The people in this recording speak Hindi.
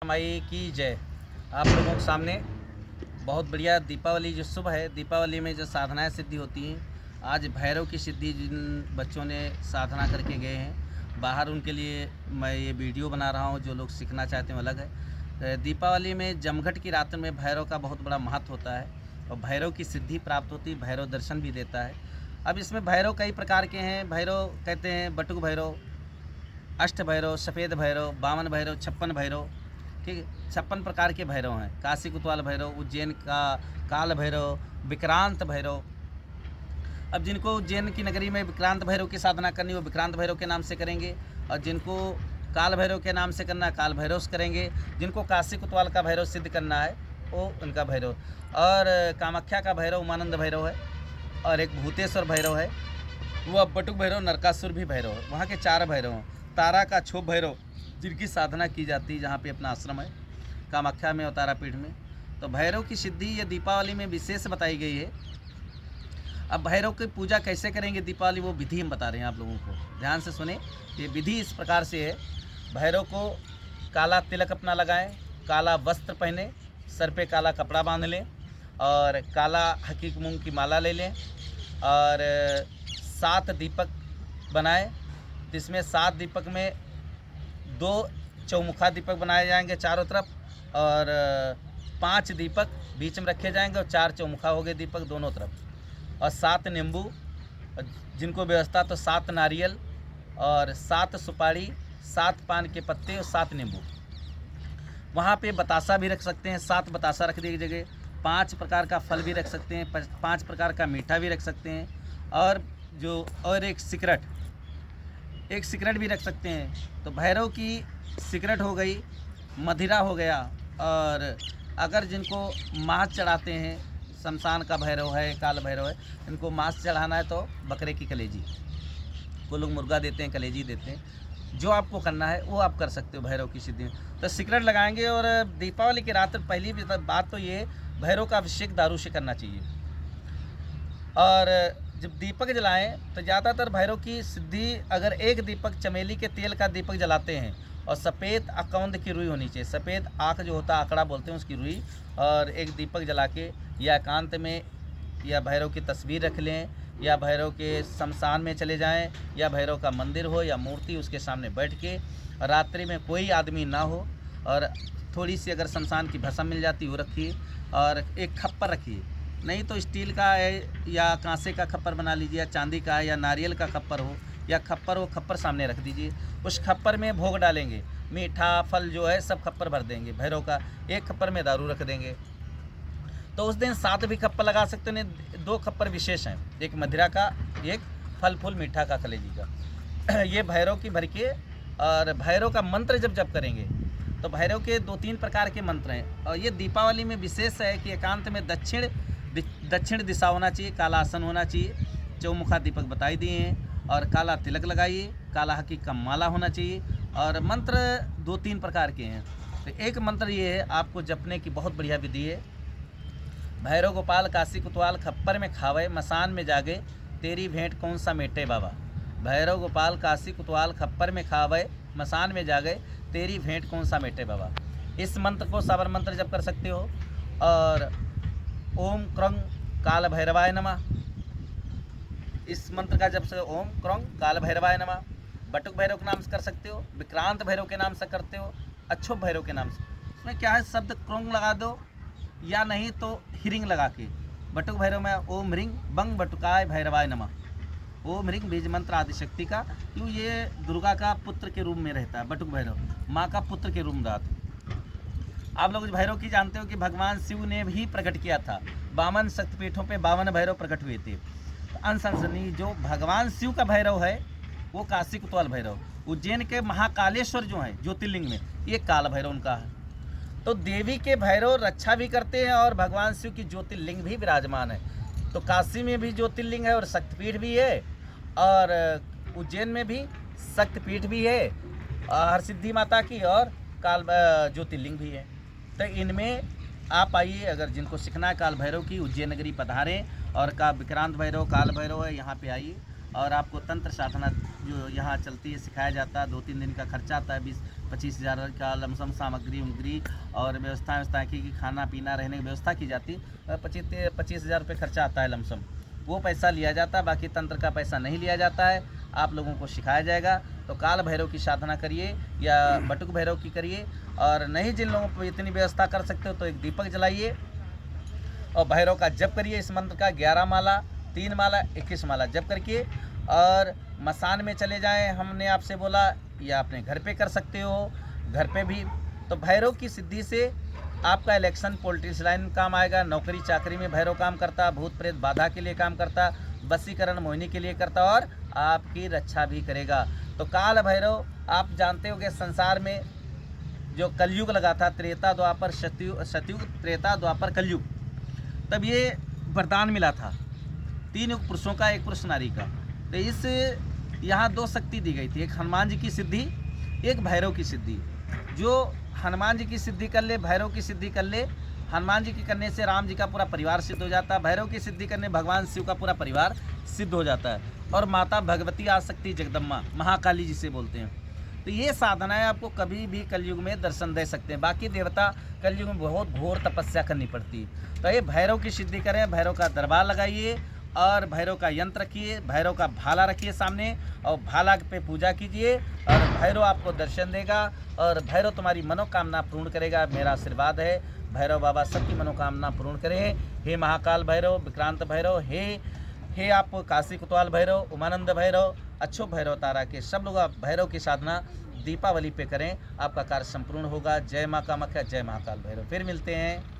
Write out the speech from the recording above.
माई की जय। आप लोगों के सामने बहुत बढ़िया दीपावली जो शुभ है, दीपावली में जो साधनाएं सिद्धि होती हैं, आज भैरव की सिद्धि जिन बच्चों ने साधना करके गए हैं बाहर, उनके लिए मैं ये वीडियो बना रहा हूँ। जो लोग सीखना चाहते हैं अलग है। दीपावली में जमघट की रात में भैरव का बहुत बड़ा महत्व होता है और भैरव की सिद्धि प्राप्त होती है, भैरव दर्शन भी देता है। अब इसमें भैरव कई प्रकार के हैं। भैरव कहते हैं बटुक भैरव, अष्ट भैरव, सफ़ेद भैरव, बावन भैरव, 56 भैरव। ठीक है, 56 प्रकार के भैरव हैं। काशी कोतवाल भैरव, उज्जैन का काल भैरव, विक्रांत भैरव। अब जिनको उज्जैन की नगरी में विक्रांत भैरव की साधना करनी वो विक्रांत भैरव के नाम से करेंगे, और जिनको काल भैरव के नाम से करना काल भैरव से करेंगे। जिनको काशी कोतवाल का भैरव सिद्ध करना है वो उनका भैरव, और कामाख्या का भैरव उमानंद भैरव है, और एक भूतेश्वर भैरव है, वो अब बटुक भैरव, नरकासुर भी भैरव है। वहाँ के 4 भैरव हैं। तारा का क्षोभ भैरव जिनकी साधना की जाती है, जहाँ पे अपना आश्रम है कामाख्या में और तारापीठ में। तो भैरव की सिद्धि ये दीपावली में विशेष बताई गई है। अब भैरव की पूजा कैसे करेंगे दीपावली, वो विधि हम बता रहे हैं आप लोगों को, ध्यान से सुने। ये विधि इस प्रकार से है। भैरव को काला तिलक अपना लगाएं, काला वस्त्र पहने, सर पे काला कपड़ा बांध लें, और काला हकीक मूंग की माला ले लें, और 7 दीपक बनाएं। जिसमें 7 दीपक में 2 चौमुखा दीपक बनाए जाएंगे चारों तरफ, और 5 दीपक बीच में रखे जाएंगे, और 4 चौमुखा हो गए दीपक दोनों तरफ, और 7 नींबू, जिनको व्यवस्था तो 7 नारियल, और 7 सुपारी, 7 पान के पत्ते, और 7 नींबू। वहाँ पे बतासा भी रख सकते हैं, 7 बतासा रख दिए जगह। 5 प्रकार का फल भी रख सकते हैं, 5 प्रकार का मीठा भी रख सकते हैं, और एक सिगरेट भी रख सकते हैं। तो भैरव की सिगरेट हो गई, मदिरा हो गया, और अगर जिनको मांस चढ़ाते हैं, शमशान का भैरव है, काल भैरव है, इनको मांस चढ़ाना है तो बकरे की कलेजी, वो लोग मुर्गा देते हैं, कलेजी देते हैं। जो आपको करना है वो आप कर सकते हो भैरव की सिद्धि में। तो सिगरेट लगाएंगे। और दीपावली की रात पहली बात तो ये, भैरव का अभिषेक दारू से करना चाहिए। और जब दीपक जलाएं तो ज़्यादातर भैरव की सिद्धि, अगर एक दीपक चमेली के तेल का दीपक जलाते हैं, और सफ़ेद अकौंद की रुई होनी चाहिए, सफ़ेद आँख जो होता है आंकड़ा बोलते हैं उसकी रुई, और एक दीपक जला के या एकांत में या भैरव की तस्वीर रख लें, या भैरव के शमशान में चले जाएं, या भैरव का मंदिर हो या मूर्ति उसके सामने बैठ के, रात्रि में कोई आदमी ना हो, और थोड़ी सी अगर शमशान की भस्म मिल जाती वो रखिए, और एक खप्पर रखिए, नहीं तो स्टील का है या कांसे का खप्पर बना लीजिए, या चांदी का है, या नारियल का खप्पर हो, या खप्पर हो, खप्पर सामने रख दीजिए। उस खप्पर में भोग डालेंगे, मीठा फल जो है सब खप्पर भर देंगे भैरव का। एक खप्पर में दारू रख देंगे। तो उस दिन 7 भी खप्पर लगा सकते हैं। 2 खप्पर विशेष हैं, एक मदिरा का, एक फल फूल मीठा का कलेजी का। ये भैरव की भर के, और भैरव का मंत्र जब जप करेंगे तो भैरव के 2-3 प्रकार के मंत्र हैं। और ये दीपावली में विशेष है कि एकांत में दक्षिण दिशा होना चाहिए, काला आसन होना चाहिए, चौमुखा दीपक बताई दिए हैं, और काला तिलक लगाइए, काला हकीक का माला होना चाहिए। और मंत्र 2-3 प्रकार के हैं। तो एक मंत्र ये है, आपको जपने की बहुत बढ़िया विधि है। भैरव गोपाल काशी कोतवाल खप्पर में खावे, मसान में जागे, तेरी भेंट कौन सा मेटे बाबा। भैरव गोपाल काशी कोतवाल खप्पर में खावे, मसान में जागे, तेरी भेंट कौन सा मेटे बाबा। इस मंत्र को साबर मंत्र जप कर सकते हो। और ओम क्रंग काल भैरवाय नमः, इस मंत्र का जब से ओम क्रंग काल भैरवाय नमः। बटुक भैरव के नाम से कर सकते हो, विक्रांत भैरव के नाम से करते हो, अक्षोभ भैरव के नाम से। इसमें क्या है, शब्द क्रंग लगा दो, या नहीं तो हिरिंग लगा के। बटुक भैरव में ओम ह्रीं बंग बटुकाय भैरवाय नमः। ओम ह्रीं बीज मंत्र आदिशक्ति का, क्यों ये दुर्गा का पुत्र के रूप में रहता है। बटुक भैरव माँ का पुत्र के रूप में रहता है। आप लोग भैरव की जानते हो कि भगवान शिव ने भी प्रकट किया था, 52 शक्तिपीठों पे 52 भैरव प्रकट हुए थे। अनसंसनी जो भगवान शिव का भैरव है वो काशी कोतवाल भैरव। उज्जैन के महाकालेश्वर जो है ज्योतिर्लिंग में, ये काल भैरव उनका है। तो देवी के भैरव रक्षा भी करते हैं, और भगवान शिव की ज्योतिर्लिंग भी विराजमान है। तो काशी में भी ज्योतिर्लिंग है और शक्तिपीठ भी है, और उज्जैन में भी शक्तिपीठ भी है, हरसिद्धि माता की, और काल ज्योतिर्लिंग भी है। तो इनमें आप आइए, अगर जिनको सीखना है काल भैरव की, उज्जैन नगरी पधारें, और का विक्रांत भैरव काल भैरव है, यहाँ पे आइए और आपको तंत्र साधना जो यहाँ चलती है सिखाया जाता है। 2-3 दिन का खर्चा आता है, 20-25 हज़ार का लमसम सामग्री उमग्री और व्यवस्था की खाना पीना रहने की व्यवस्था की जाती है। 25 हज़ार रुपये खर्चा आता है लमसम, वो पैसा लिया जाता है। बाकी तंत्र का पैसा नहीं लिया जाता है। आप लोगों को सिखाया जाएगा। तो काल भैरव की साधना करिए या बटुक भैरव की करिए। और नहीं जिन लोगों को इतनी व्यवस्था कर सकते हो तो एक दीपक जलाइए और भैरव का जप करिए। इस मंत्र का 11 माला, 3 माला, 21 माला जप करके और मसान में चले जाएं। हमने आपसे बोला या अपने घर पे कर सकते हो, घर पे भी। तो भैरव की सिद्धि से आपका इलेक्शन पॉलिटिक्स लाइन काम आएगा। नौकरी चाकरी में भैरव काम करता, भूत प्रेत बाधा के लिए काम करता, वशीकरण मोहिनी के लिए करता और आपकी रक्षा भी करेगा। तो काल भैरव आप जानते हो कि संसार में जो कलयुग लगा था, त्रेता द्वापर सतयुग त्रेता द्वापर कलयुग, तब ये वरदान मिला था 3 पुरुषों का, 1 पुरुष नारी का। तो इस यहाँ 2 शक्ति दी गई थी, एक हनुमान जी की सिद्धि, एक भैरव की सिद्धि। जो हनुमान जी की सिद्धि कर ले, भैरव की सिद्धि कर ले, हनुमान जी की करने से राम जी का पूरा परिवार सिद्ध हो जाता है। भैरव की सिद्धि करने भगवान शिव का पूरा परिवार सिद्ध हो जाता है। और माता भगवती आसक्ति जगदम्बा महाकाली जिसे बोलते हैं। तो ये साधनाएं आपको कभी भी कलयुग में दर्शन दे सकते हैं। बाकी देवता कलयुग में बहुत घोर तपस्या करनी पड़ती है। तो ये भैरव की सिद्धि करें, भैरव का दरबार लगाइए और भैरव का यंत्र रखिए, भैरव का भाला रखिए सामने और भाला पे पूजा कीजिए और भैरव आपको दर्शन देगा और भैरव तुम्हारी मनोकामना पूर्ण करेगा। मेरा आशीर्वाद है, भैरव बाबा सबकी मनोकामना पूर्ण करें। हे महाकाल भैरव, विक्रांत भैरव, हे आप काशी कोतवाल भैरव, उमानंद भैरव, अच्छो भैरव तारा के सब लोग आप भैरव की साधना दीपावली पे करें, आपका कार्य संपूर्ण होगा। जय माँ कामाख्या, जय महाकाल भैरव। फिर मिलते हैं।